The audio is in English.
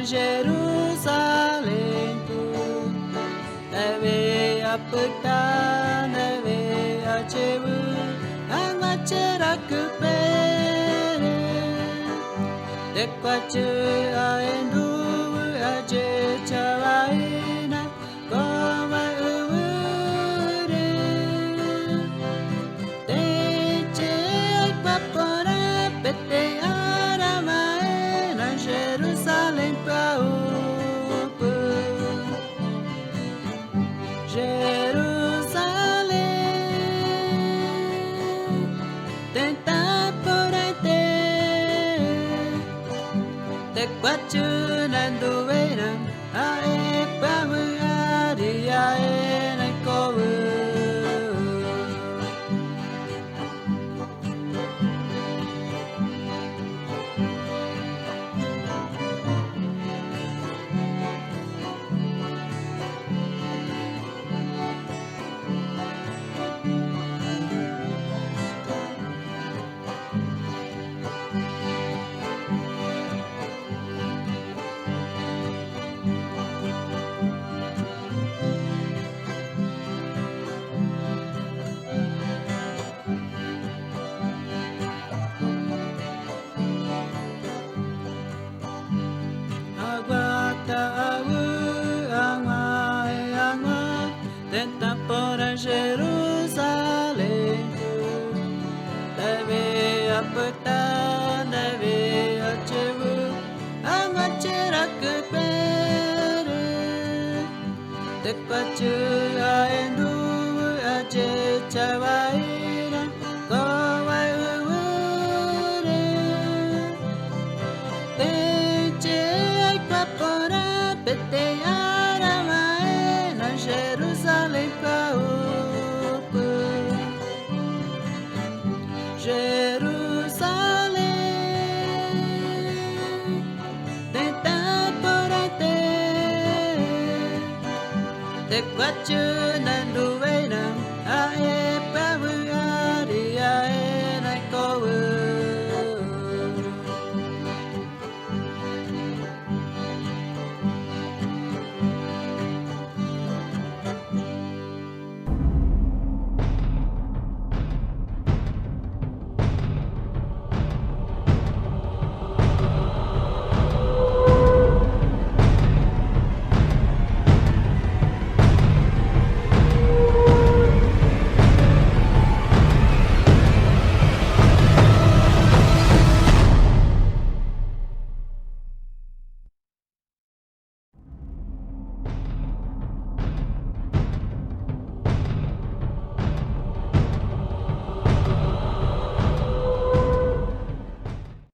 Jerusalém tu deve apertar deve acebu angachera kupere de quache aendu aje chawaina koma ure de che papora pete aramaena Jerusalém pau Jerusalém, tenta por aí te quachunan duveram, a epa muaria na covu. Tenta por Jerusalém deve apertar deve achevu amachera que pere te quachu aendu ache chawaira kowai ure te che ai papora pete aramaena Jerusalém paupu Jerusalém tenta por aí te quachu na